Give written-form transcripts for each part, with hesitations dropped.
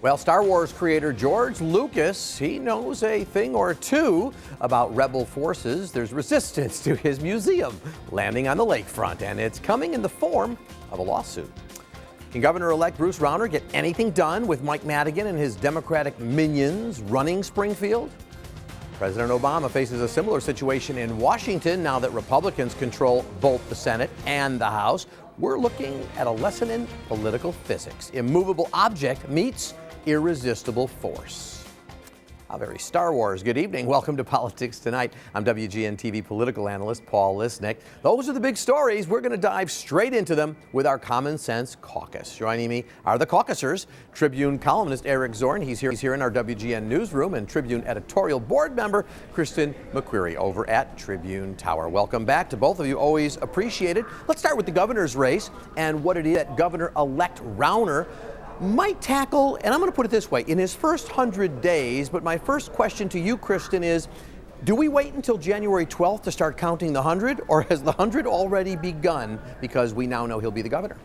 Well, Star Wars creator George Lucas, he knows a thing or two about rebel forces. There's resistance to his museum landing on the lakefront, and it's coming in the form of a lawsuit. Can Governor-elect Bruce Rauner get anything done with Mike Madigan and his Democratic minions running Springfield? President Obama faces a similar situation in Washington now that Republicans control both the Senate and the House. We're looking at a lesson in political physics. Immovable object meets irresistible force. How very Star Wars. Good evening. Welcome to Politics Tonight. I'm WGN-TV political analyst Paul Lisnick. Those are the big stories. We're going to dive straight into them with our Common Sense Caucus. Joining me are the caucusers, Tribune columnist Eric Zorn. He's here in our WGN newsroom, and Tribune editorial board member Kristen McQuarrie over at Tribune Tower. Welcome back to both of you. Always appreciated. Let's start with the governor's race and what it is that Governor-elect Rauner might tackle, and I'm going to put it this way, in his first 100 days. But my first question to you, Kristen, is do we wait until January 12th to start counting the 100, or has the 100 already begun because we now know he'll be the governor?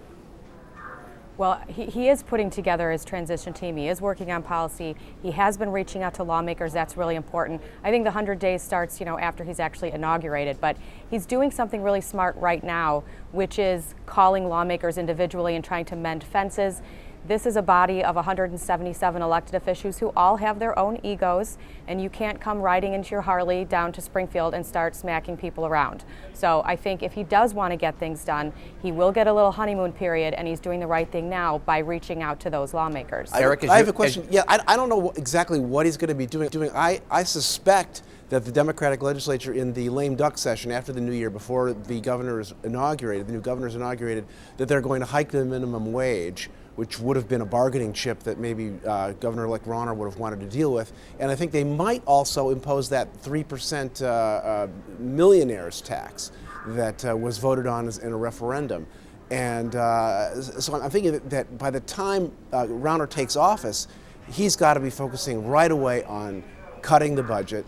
Well, he is putting together his transition team. He is working on policy. He has been reaching out to lawmakers. That's really important. I think the 100 days starts, after he's actually inaugurated. But he's doing something really smart right now, which is calling lawmakers individually and trying to mend fences. This is a body of 177 elected officials who all have their own egos, and you can't come riding into your Harley down to Springfield and start smacking people around. So I think if he does want to get things done, he will get a little honeymoon period, and he's doing the right thing now by reaching out to those lawmakers. Eric, I have a question. I don't know exactly what he's going to be doing. I suspect that the Democratic legislature in the lame duck session after the new year, before the new governor is inaugurated, that they're going to hike the minimum wage, which would have been a bargaining chip that maybe Governor-elect Rauner would have wanted to deal with. And I think they might also impose that 3% millionaires tax that was voted on in a referendum. And so I'm thinking that by the time Rauner takes office, he's got to be focusing right away on cutting the budget.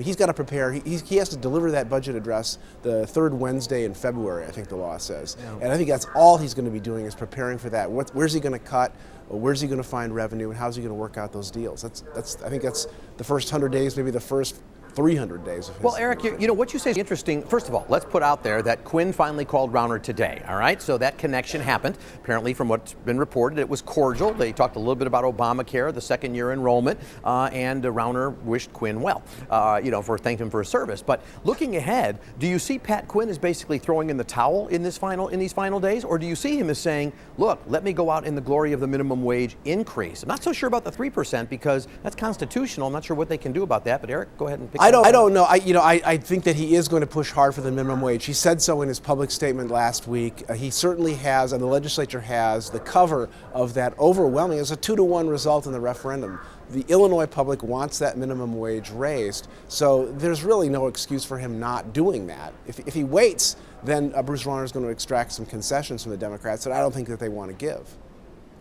He's got to prepare. He has to deliver that budget address the third Wednesday in February, I think the law says. Yeah. And I think that's all he's going to be doing is preparing for that. Where's he going to cut? Where's he going to find revenue? And how's he going to work out those deals? I think that's the first 100 days, maybe the first 300 days of his. Well, Eric, what you say is interesting. First of all, let's put out there that Quinn finally called Rauner today, all right? So that connection happened. Apparently, from what's been reported, it was cordial. They talked a little bit about Obamacare, the second-year enrollment, and Rauner wished Quinn well, thanked him for his service. But looking ahead, do you see Pat Quinn as basically throwing in the towel in these final days, or do you see him as saying, look, let me go out in the glory of the minimum wage increase? I'm not so sure about the 3% because that's constitutional. I'm not sure what they can do about that. But Eric, go ahead and pick. I don't know. I think that he is going to push hard for the minimum wage. He said so in his public statement last week. He certainly has, and the legislature has, the cover of that overwhelming. It's a 2-to-1 result in the referendum. The Illinois public wants that minimum wage raised, so there's really no excuse for him not doing that. If he waits, then Bruce Rauner is going to extract some concessions from the Democrats that I don't think that they want to give.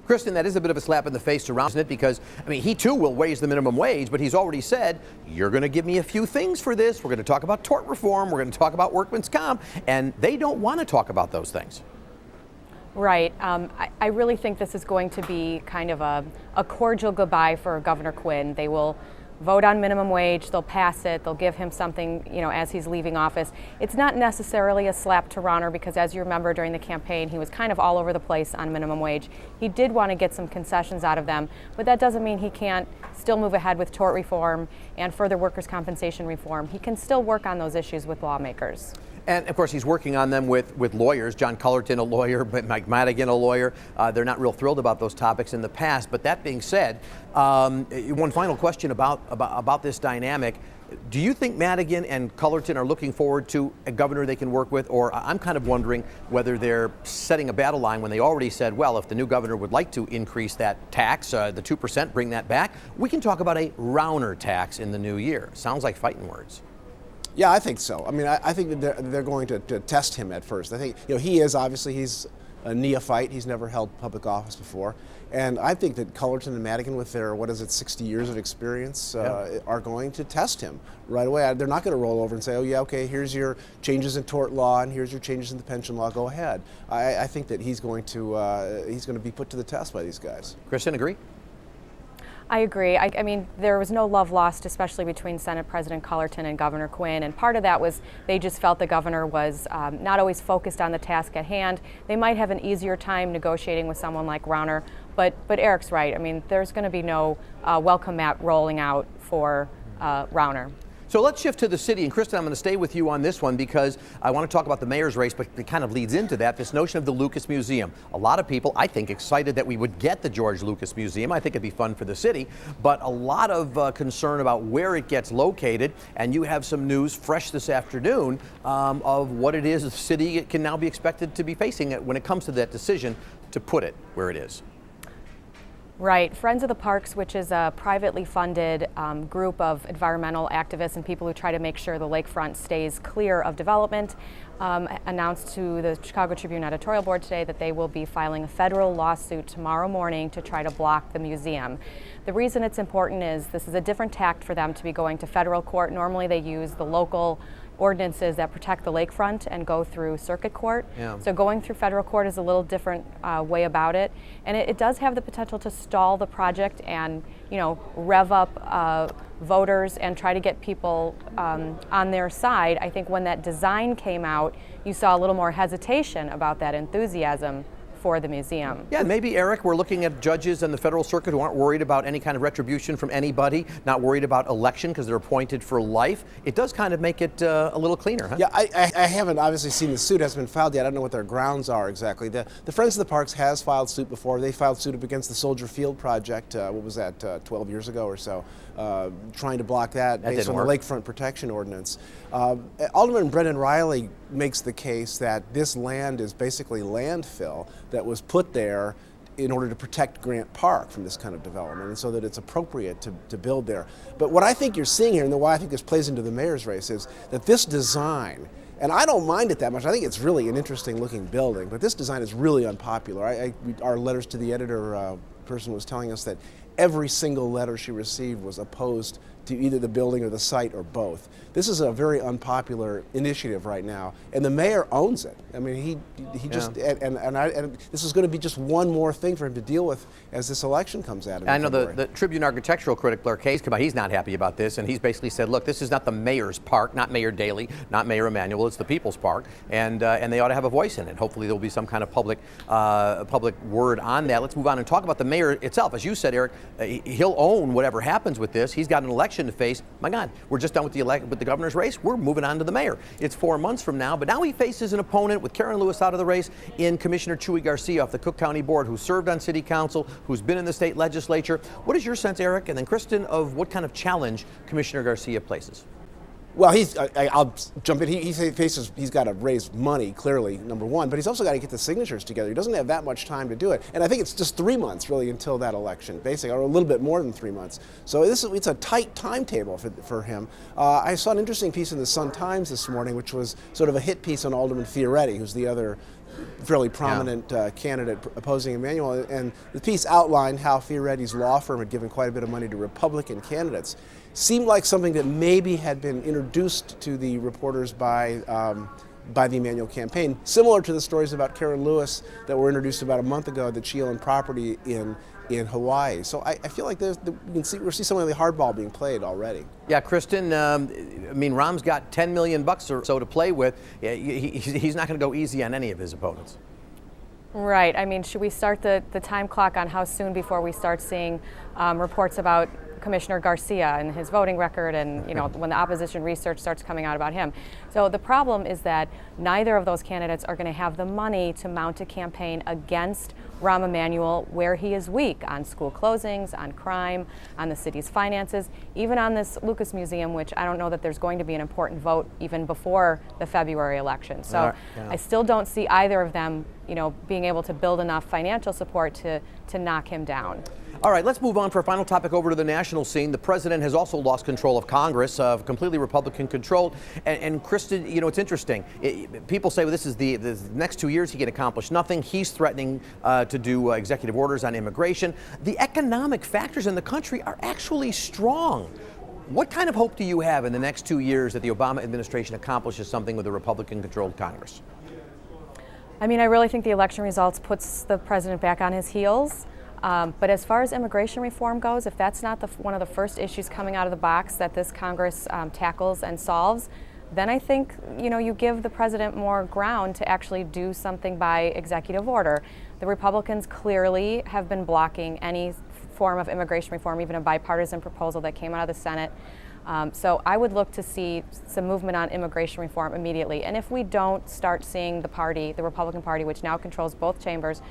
Kristen, that is a bit of a slap in the face to Rauner, isn't it? Because, he too will raise the minimum wage, but he's already said, you're going to give me a few things for this. We're going to talk about tort reform. We're going to talk about workman's comp. And they don't want to talk about those things. Right. I really think this is going to be kind of a cordial goodbye for Governor Quinn. They will vote on minimum wage, they'll pass it, they'll give him something, as he's leaving office. It's not necessarily a slap to Rauner because, as you remember, during the campaign, he was kind of all over the place on minimum wage. He did want to get some concessions out of them, but that doesn't mean he can't still move ahead with tort reform and further workers' compensation reform. He can still work on those issues with lawmakers. And, of course, he's working on them with lawyers. John Cullerton, a lawyer, but Mike Madigan, a lawyer. They're not real thrilled about those topics in the past. But that being said, one final question about this dynamic. Do you think Madigan and Cullerton are looking forward to a governor they can work with? Or I'm kind of wondering whether they're setting a battle line when they already said, well, if the new governor would like to increase that tax, the 2%, bring that back, we can talk about a Rauner tax in the new year. Sounds like fighting words. Yeah, I think so. I think that they're going to test him at first. I think he's a neophyte. He's never held public office before. And I think that Cullerton and Madigan, with their, 60 years of experience, are going to test him right away. They're not going to roll over and say, oh, yeah, okay, here's your changes in tort law and here's your changes in the pension law. Go ahead. I think that he's going to be put to the test by these guys. Kristen, agree? I agree. I mean, there was no love lost, especially between Senate President Cullerton and Governor Quinn. And part of that was they just felt the governor was not always focused on the task at hand. They might have an easier time negotiating with someone like Rauner. But Eric's right. I mean, there's going to be no welcome mat rolling out for Rauner. So let's shift to the city. And Kristen, I'm going to stay with you on this one because I want to talk about the mayor's race, but it kind of leads into that, this notion of the Lucas Museum. A lot of people, I think, excited that we would get the George Lucas Museum. I think it'd be fun for the city, but a lot of concern about where it gets located. And you have some news fresh this afternoon of what it is the city can now be expected to be facing when it comes to that decision to put it where it is. Right. Friends of the Parks, which is a privately funded group of environmental activists and people who try to make sure the lakefront stays clear of development, announced to the Chicago Tribune editorial board today that they will be filing a federal lawsuit tomorrow morning to try to block the museum. The reason it's important is this is a different tact for them to be going to federal court. Normally they use the local ordinances that protect the lakefront and go through circuit court. Yeah. So going through federal court is a little different way about it, and it does have the potential to stall the project and, you know, rev up voters and try to get people on their side. I think when that design came out, you saw a little more hesitation about that enthusiasm for the museum. Yeah, maybe, Eric, we're looking at judges in the federal circuit who aren't worried about any kind of retribution from anybody, not worried about election because they're appointed for life. It does kind of make it a little cleaner, huh? Yeah, I haven't obviously seen the suit. It hasn't been filed yet. I don't know what their grounds are exactly. The Friends of the Parks has filed suit before. They filed suit up against the Soldier Field project, what was that, 12 years ago or so, trying to block that based on the Lakefront Protection Ordinance. Alderman Brendan Riley makes the case that this land is basically landfill that was put there in order to protect Grant Park from this kind of development, and so that it's appropriate to build there. But what I think you're seeing here, and why I think this plays into the mayor's race, is that this design, and I don't mind it that much, I think it's really an interesting looking building, but this design is really unpopular. Our letters to the editor person was telling us that every single letter she received was opposed to either the building or the site or both. This is a very unpopular initiative right now, and the mayor owns it. I mean, he just and this is going to be just one more thing for him to deal with as this election comes at him. I know the Tribune architectural critic Blair Case came out. He's not happy about this, and he's basically said, "Look, this is not the mayor's park, not Mayor Daley, not Mayor Emanuel. It's the people's park, and they ought to have a voice in it. Hopefully, there will be some kind of public word on that." Let's move on and talk about the mayor itself. As you said, Eric, he'll own whatever happens with this. He's got an election to face. My God, we're just done with the governor's race. We're moving on to the mayor. It's 4 months from now, but now he faces an opponent with Karen Lewis out of the race in Commissioner Chuy Garcia off the Cook County Board, who served on city council, who's been in the state legislature. What is your sense, Eric, and then Kristen, of what kind of challenge Commissioner Garcia places? Well, I'll jump in. He's got to raise money, clearly, number one, but he's also got to get the signatures together. He doesn't have that much time to do it. And I think it's just 3 months, really, until that election, basically, or a little bit more than 3 months. So it's a tight timetable for him. I saw an interesting piece in the Sun-Times this morning, which was sort of a hit piece on Alderman Fioretti, who's the other fairly prominent candidate opposing Emanuel, and the piece outlined how Fioretti's law firm had given quite a bit of money to Republican candidates. Seemed like something that maybe had been introduced to the reporters by the Emanuel campaign, similar to the stories about Karen Lewis that were introduced about a month ago that she owned property in Hawaii. So I feel like we're seeing some of the hardball being played already. Yeah, Kristen, I mean, Rahm's got $10 million or so to play with. He's not going to go easy on any of his opponents. Right. I mean, should we start the time clock on how soon before we start seeing reports about Commissioner Garcia and his voting record, and when the opposition research starts coming out about him? So the problem is that neither of those candidates are going to have the money to mount a campaign against Rahm Emanuel where he is weak on school closings, on crime, on the city's finances, even on this Lucas Museum, which I don't know that there's going to be an important vote even before the February election. So I still don't see either of them, being able to build enough financial support to knock him down. All right, let's move on for a final topic over to the national scene. The president has also lost control of Congress, completely Republican controlled. And Kristen, it's interesting. People say, well, this is the next 2 years he can accomplish nothing. He's threatening to do executive orders on immigration. The economic factors in the country are actually strong. What kind of hope do you have in the next 2 years that the Obama administration accomplishes something with a Republican-controlled Congress? I mean, I really think the election results puts the president back on his heels. But as far as immigration reform goes, if that's not one of the first issues coming out of the box that this Congress tackles and solves, then I think you give the president more ground to actually do something by executive order. The Republicans clearly have been blocking any form of immigration reform, even a bipartisan proposal that came out of the Senate. So I would look to see some movement on immigration reform immediately. And if we don't start seeing the Republican Party, which now controls both chambers,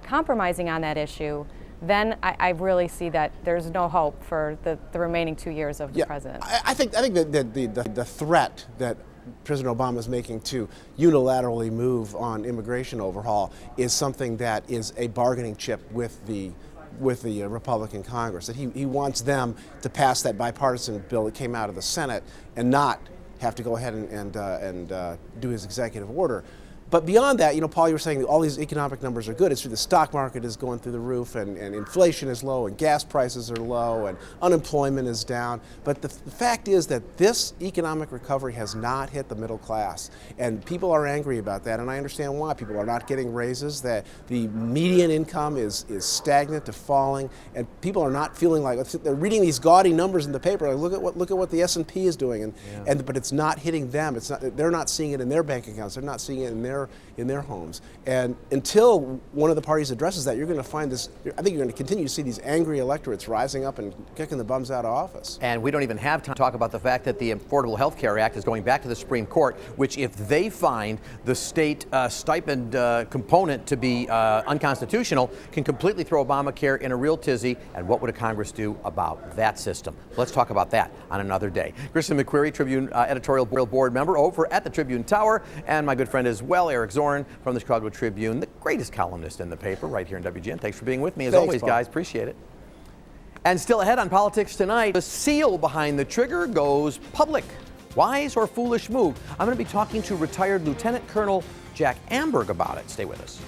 compromising on that issue, then I really see that there's no hope for the remaining 2 years of the president. I think that the threat that President Obama is making to unilaterally move on immigration overhaul is something that is a bargaining chip with the Republican Congress. That he wants them to pass that bipartisan bill that came out of the Senate and not have to go ahead and do his executive order. But beyond that, Paul, you were saying that all these economic numbers are good. It's true, the stock market is going through the roof, and inflation is low, and gas prices are low, and unemployment is down. But the fact is that this economic recovery has not hit the middle class, and people are angry about that, and I understand why. People are not getting raises, that the median income is stagnant to falling, and people are not feeling like, they're reading these gaudy numbers in the paper, like look at what the S&P is doing, but it's not hitting them. They're not seeing it in their bank accounts. They're not seeing it in their homes. And until one of the parties addresses that, you're going to find this, I think you're going to continue to see these angry electorates rising up and kicking the bums out of office. And we don't even have time to talk about the fact that the Affordable Health Care Act is going back to the Supreme Court, which if they find the state stipend component to be unconstitutional, can completely throw Obamacare in a real tizzy. And what would a Congress do about that system? Let's talk about that on another day. Kristen McQuarrie, Tribune editorial board member over at the Tribune Tower, and my good friend as well, Eric Zorn from the Chicago Tribune, the greatest columnist in the paper right here in WGN. Thanks for being with me as always, Paul. guys. Appreciate it. And still ahead on Politics Tonight, the seal behind the trigger goes public. Wise or foolish move? I'm going to be talking to retired Lieutenant Colonel Jack Amberg about it. Stay with us.